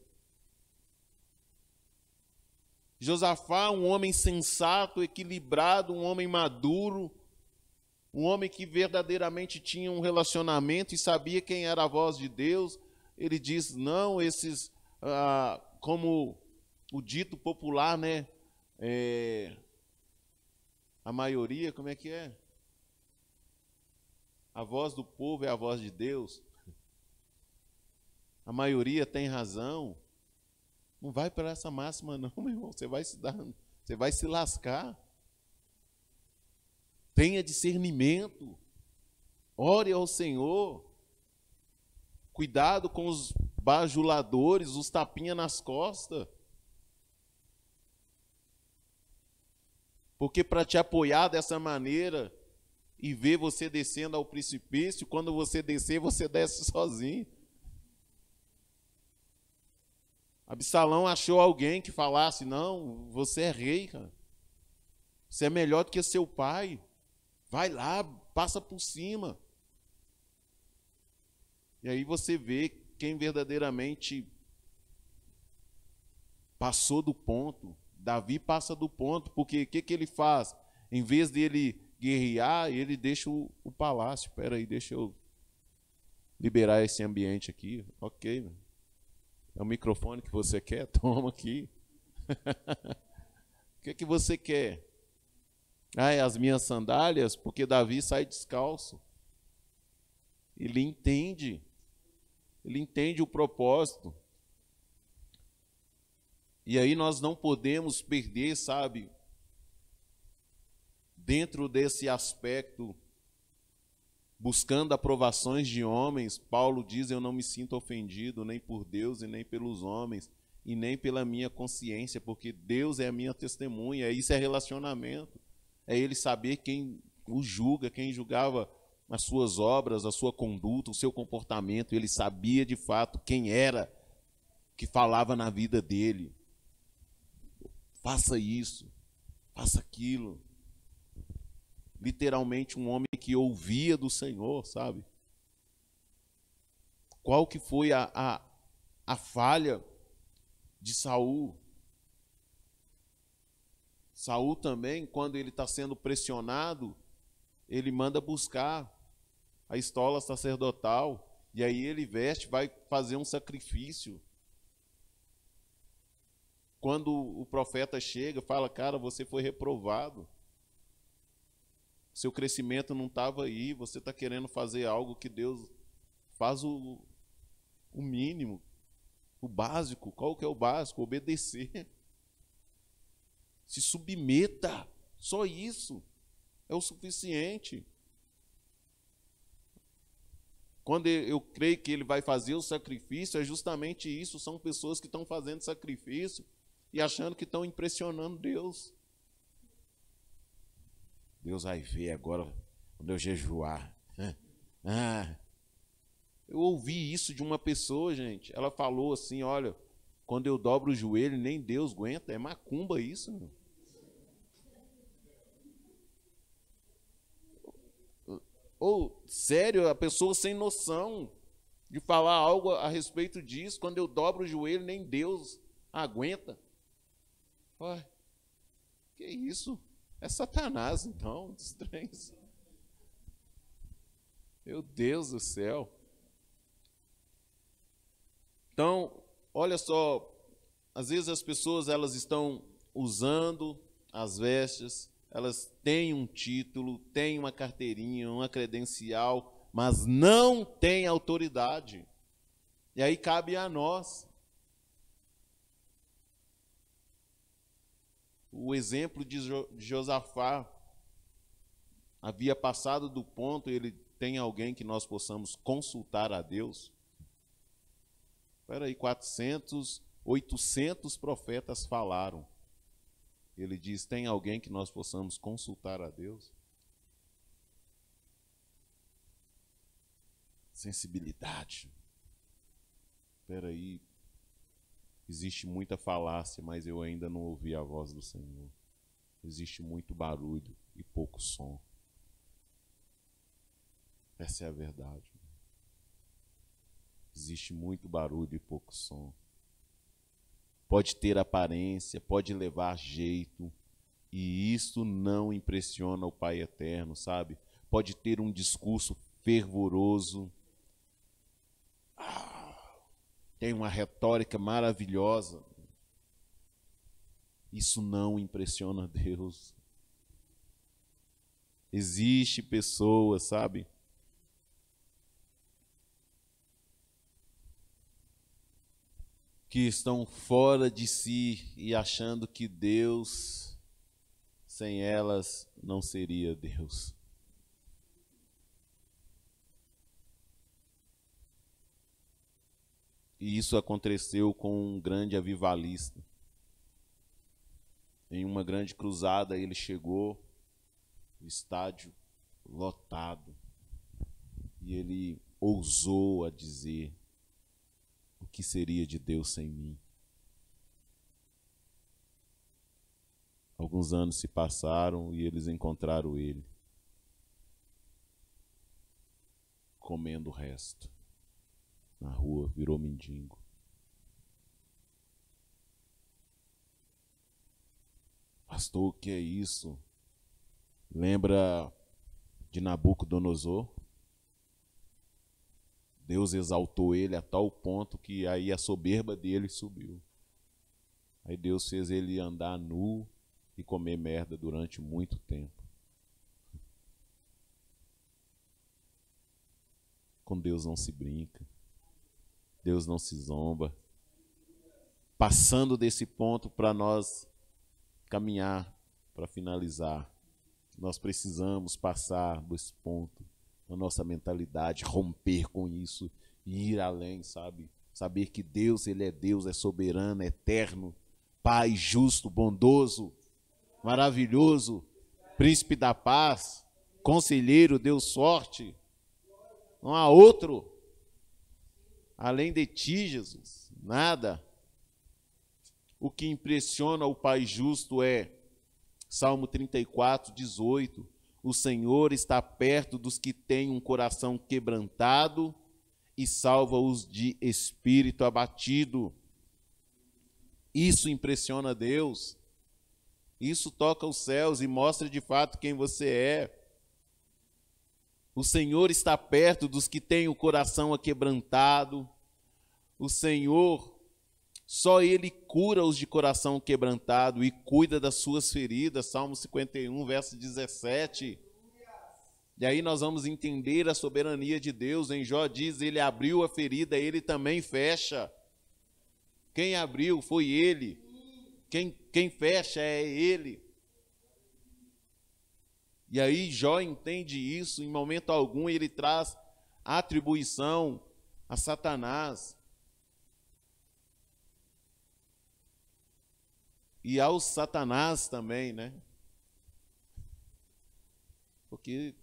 Josafá, um homem sensato, equilibrado, um homem maduro, um homem que verdadeiramente tinha um relacionamento e sabia quem era a voz de Deus. Ele diz, não, como o dito popular, né? A maioria, como é que é? A voz do povo é a voz de Deus. A maioria tem razão. Não vai para essa máxima não, meu irmão. Você vai se lascar. Tenha discernimento. Ore ao Senhor. Cuidado com os bajuladores, os tapinha nas costas. Porque para te apoiar dessa maneira e ver você descendo ao precipício, quando você descer, você desce sozinho. Absalão achou alguém que falasse, não, você é rei, cara. Você é melhor do que seu pai. Vai lá, passa por cima. E aí você vê quem verdadeiramente passou do ponto. Davi passa do ponto, porque o que ele faz? Em vez de ele guerrear, ele deixa o palácio. Espera aí, deixa eu liberar esse ambiente aqui. Ok, é o microfone que você quer? Toma aqui. O que você quer? Ah, é as minhas sandálias? Porque Davi sai descalço. Ele entende o propósito. E aí nós não podemos perder, sabe, dentro desse aspecto, buscando aprovações de homens. Paulo diz, eu não me sinto ofendido nem por Deus e nem pelos homens, e nem pela minha consciência, porque Deus é a minha testemunha. Isso é relacionamento. É ele saber quem o julga, quem julgava as suas obras, a sua conduta, o seu comportamento. Ele sabia de fato quem era que falava na vida dele. Faça isso, faça aquilo. Literalmente um homem que ouvia do Senhor, sabe? Qual que foi a falha de Saul? Saul também, quando ele está sendo pressionado, ele manda buscar a estola sacerdotal, e aí ele veste, vai fazer um sacrifício. quando o profeta chega, fala, cara, você foi reprovado. Seu crescimento não estava aí, você está querendo fazer algo que Deus faz o mínimo, o básico. Qual que é o básico? Obedecer. Se submeta, só isso é o suficiente. Quando eu creio que ele vai fazer o sacrifício, é justamente isso, são pessoas que estão fazendo sacrifício e achando que estão impressionando Deus. Deus vai ver agora quando eu jejuar. Eu ouvi isso de uma pessoa, gente. Ela falou assim, olha, quando eu dobro o joelho, nem Deus aguenta. É macumba isso, meu. Ou, sério, a pessoa sem noção de falar algo a respeito disso. Quando eu dobro o joelho, nem Deus aguenta. Ué, que isso? É Satanás, então, dos trens. Meu Deus do céu. Então, olha só, às vezes as pessoas elas estão usando as vestes, elas têm um título, têm uma carteirinha, uma credencial, mas não têm autoridade. E aí cabe a nós. O exemplo de Josafá havia passado do ponto, ele tem alguém que nós possamos consultar a Deus. Espera aí, 400, 800 profetas falaram. Ele diz, tem alguém que nós possamos consultar a Deus? Sensibilidade. Espera aí, existe muita falácia, mas eu ainda não ouvi a voz do Senhor. Existe muito barulho e pouco som. Essa é a verdade. Existe muito barulho e pouco som. Pode ter aparência, pode levar jeito, e isso não impressiona o Pai Eterno, sabe? Pode ter um discurso fervoroso, tem uma retórica maravilhosa. Isso não impressiona Deus. Existe pessoas, sabe? Que estão fora de si e achando que Deus, sem elas, não seria Deus. E isso aconteceu com um grande avivalista. Em uma grande cruzada, ele chegou, o estádio lotado, e ele ousou a dizer: o que seria de Deus sem mim? Alguns anos se passaram e eles encontraram ele comendo o resto. Na rua, virou mendigo. Pastor, o que é isso? Lembra de Nabucodonosor? Deus exaltou ele a tal ponto que aí a soberba dele subiu. Aí Deus fez ele andar nu e comer merda durante muito tempo. Com Deus não se brinca. Deus não se zomba. Passando desse ponto para nós caminhar, para finalizar, nós precisamos passar desse ponto na nossa mentalidade, romper com isso e ir além, sabe? Saber que Deus, Ele é Deus, é soberano, é eterno, Pai justo, bondoso, maravilhoso, príncipe da paz, conselheiro, Deus sorte. Não há outro além de ti, Jesus, nada. O que impressiona o Pai justo é Salmo 34, 18. O Senhor está perto dos que têm um coração quebrantado e salva-os de espírito abatido. Isso impressiona Deus. Isso toca os céus e mostra de fato quem você é. O Senhor está perto dos que têm o coração aquebrantado. O Senhor Só Ele cura os de coração quebrantado e cuida das suas feridas. Salmo 51, verso 17. E aí nós vamos entender a soberania de Deus. Em Jó diz, Ele abriu a ferida, Ele também fecha. Quem abriu foi Ele. Quem fecha é Ele. E aí Jó entende isso, em momento algum ele traz atribuição a Satanás. E ao Satanás também, né? Porque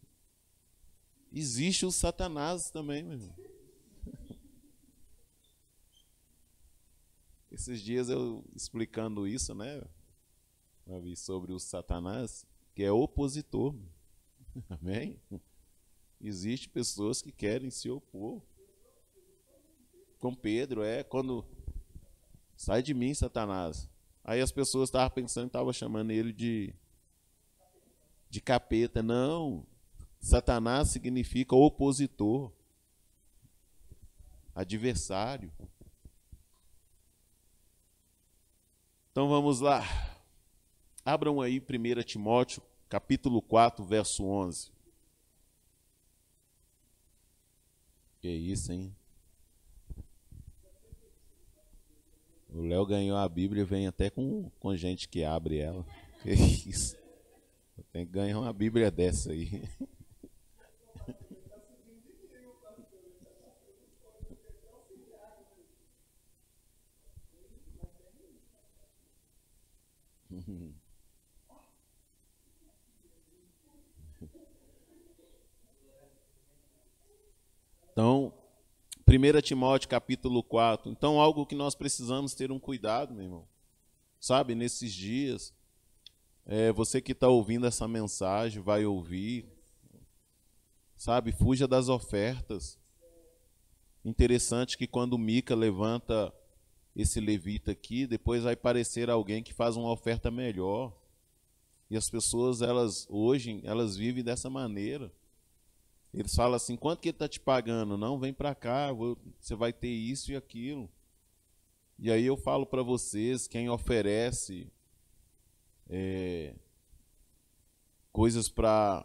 existe o Satanás também, meu irmão. Esses dias eu explicando isso, né? Sobre o Satanás, que é opositor. Amém? Existem pessoas que querem se opor. Com Pedro, quando sai de mim, Satanás. Aí as pessoas estavam pensando, estavam chamando ele de capeta. Não, Satanás significa opositor, adversário. Então vamos lá. Abram aí 1 Timóteo, capítulo 4, verso 11. Que isso, hein? O Léo ganhou a Bíblia e vem até com gente que abre ela. Que isso? Eu tenho que ganhar uma Bíblia dessa aí. Então, 1 Timóteo capítulo 4. Então, algo que nós precisamos ter um cuidado, meu irmão. Sabe, nesses dias, você que está ouvindo essa mensagem, vai ouvir. Sabe, fuja das ofertas. Interessante que quando Mica levanta esse levita aqui, depois vai aparecer alguém que faz uma oferta melhor. E as pessoas, hoje, elas vivem dessa maneira. Eles falam assim, quanto que ele está te pagando? Não, vem para cá, você vai ter isso e aquilo. E aí eu falo para vocês, quem oferece coisas para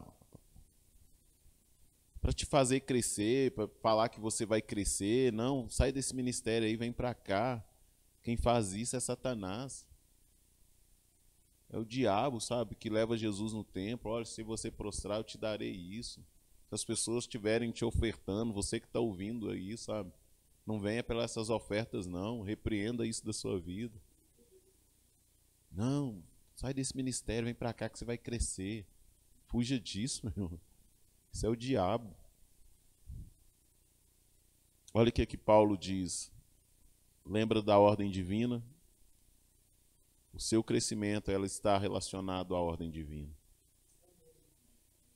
te fazer crescer, para falar que você vai crescer, não, sai desse ministério aí, vem para cá. Quem faz isso é Satanás. É o diabo, sabe, que leva Jesus no templo. Olha, se você prostrar, eu te darei isso. Se as pessoas estiverem te ofertando, você que está ouvindo aí, sabe? Não venha pelas essas ofertas, não. Repreenda isso da sua vida. Não, sai desse ministério, vem para cá que você vai crescer. Fuja disso, meu irmão. Isso é o diabo. Olha o que Paulo diz. Lembra da ordem divina? O seu crescimento, ela está relacionado à ordem divina.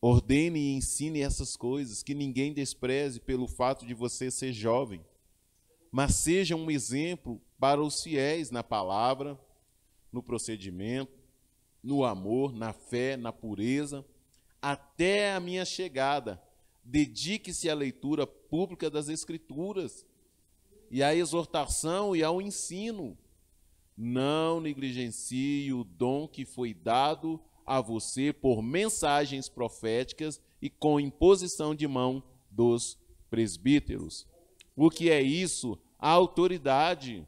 Ordene e ensine essas coisas, que ninguém despreze pelo fato de você ser jovem, mas seja um exemplo para os fiéis na palavra, no procedimento, no amor, na fé, na pureza, até a minha chegada. Dedique-se à leitura pública das Escrituras e à exortação e ao ensino. Não negligencie o dom que foi dado a você por mensagens proféticas e com imposição de mão dos presbíteros. O que é isso? A autoridade.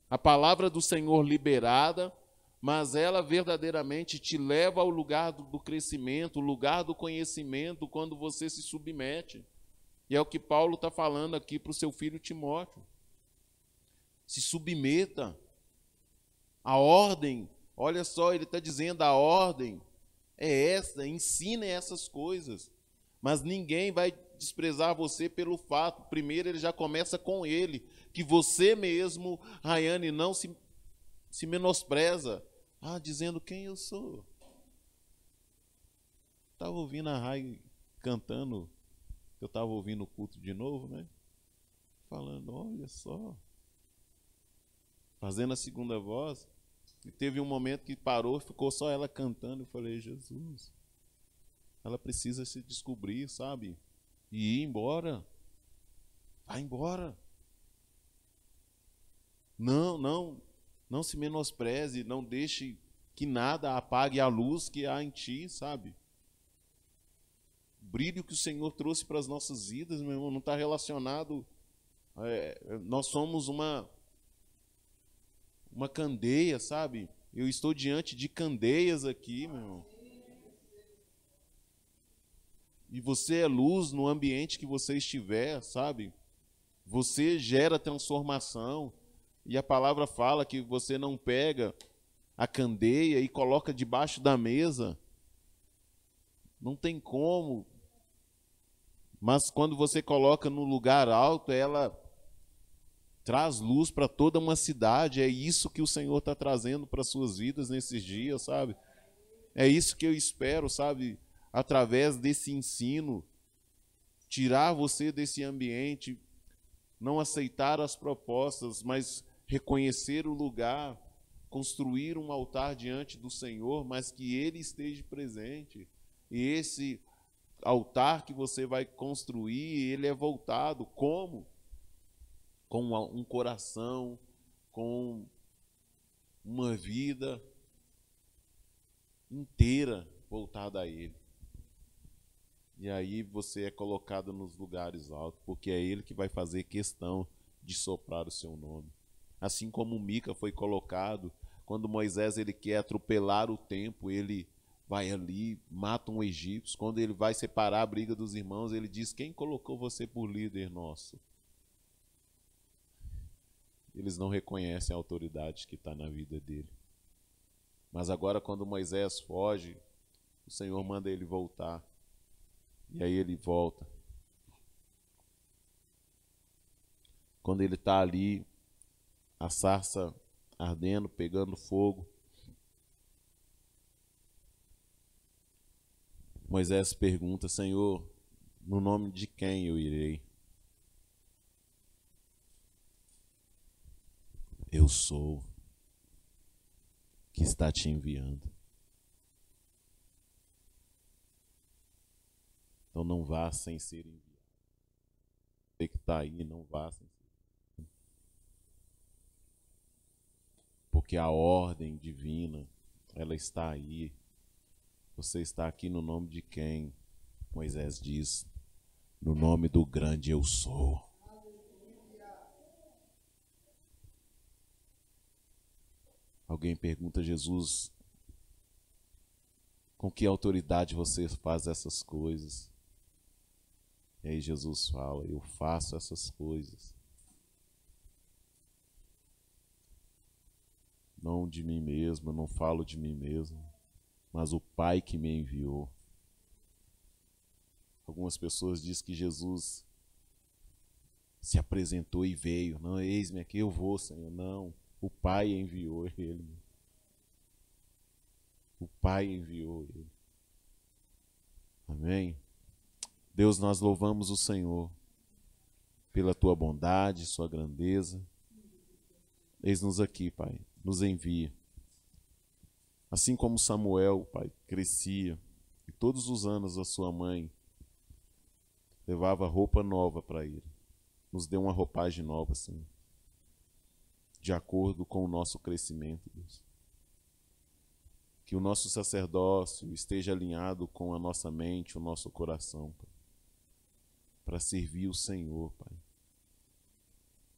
A palavra do Senhor liberada, mas ela verdadeiramente te leva ao lugar do crescimento, o lugar do conhecimento, quando você se submete. E é o que Paulo está falando aqui para o seu filho Timóteo. Se submeta. A ordem, olha só, ele está dizendo, a ordem é essa, ensine essas coisas. Mas ninguém vai desprezar você pelo fato, primeiro ele já começa com ele, que você mesmo, Rayane, não se menospreza, dizendo quem eu sou. Estava ouvindo a Ray cantando, eu estava ouvindo o culto de novo, né? Falando, olha só, fazendo a segunda voz. E teve um momento que parou, ficou só ela cantando. Eu falei, Jesus, ela precisa se descobrir, sabe? E ir embora. Vai embora. Não se menospreze, não deixe que nada apague a luz que há em ti, sabe? O brilho que o Senhor trouxe para as nossas vidas, meu irmão, não está relacionado. Nós somos uma candeia, sabe? Eu estou diante de candeias aqui, meu irmão. E você é luz no ambiente que você estiver, sabe? Você gera transformação. E a palavra fala que você não pega a candeia e coloca debaixo da mesa. Não tem como. Mas quando você coloca no lugar alto, ela traz luz para toda uma cidade. É isso que o Senhor está trazendo para as suas vidas nesses dias, sabe? É isso que eu espero, sabe? Através desse ensino, tirar você desse ambiente, não aceitar as propostas, mas reconhecer o lugar, construir um altar diante do Senhor, mas que Ele esteja presente. E esse altar que você vai construir, ele é voltado como? Com um coração, com uma vida inteira voltada a Ele. E aí você é colocado nos lugares altos, porque é Ele que vai fazer questão de soprar o seu nome. Assim como Mica foi colocado, quando Moisés ele quer atropelar o tempo, ele vai ali, mata um egípcio. Quando ele vai separar a briga dos irmãos, ele diz: quem colocou você por líder nosso? Eles não reconhecem a autoridade que está na vida dele. Mas agora, quando Moisés foge, o Senhor manda ele voltar. E aí ele volta. Quando ele está ali, a sarça ardendo, pegando fogo, Moisés pergunta: Senhor, no nome de quem eu irei? Eu sou que está te enviando. Então não vá sem ser enviado. Você que está aí, não vá sem ser. Porque a ordem divina, ela está aí. Você está aqui no nome de quem? Moisés diz: no nome do grande eu sou. Alguém pergunta a Jesus: com que autoridade você faz essas coisas? E aí Jesus fala: eu faço essas coisas não de mim mesmo, eu não falo de mim mesmo, mas o Pai que me enviou. Algumas pessoas dizem que Jesus se apresentou e veio. Não, eis-me aqui, eu vou, Senhor. Não, o Pai enviou ele. O Pai enviou ele. Amém? Deus, nós louvamos o Senhor pela tua bondade, sua grandeza. Eis-nos aqui, Pai. Nos envia. Assim como Samuel, Pai, crescia, e todos os anos a sua mãe levava roupa nova para ele. Nos dê uma roupagem nova, Senhor, de acordo com o nosso crescimento, Deus. Que o nosso sacerdócio esteja alinhado com a nossa mente, o nosso coração, Pai, para servir o Senhor, Pai,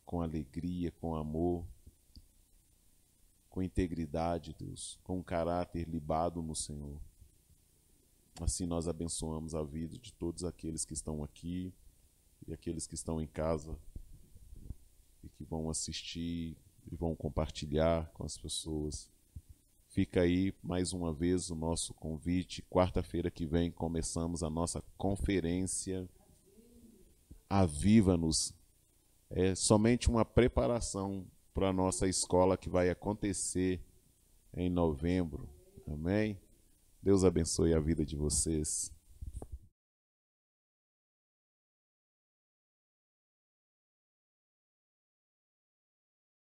com alegria, com amor, com integridade, Deus, com um caráter libado no Senhor. Assim nós abençoamos a vida de todos aqueles que estão aqui e aqueles que estão em casa e que vão assistir e vão compartilhar com as pessoas. Fica aí mais uma vez o nosso convite. Quarta-feira que vem começamos a nossa conferência Aviva-nos. É somente uma preparação para a nossa escola que vai acontecer em novembro. Amém? Deus abençoe a vida de vocês.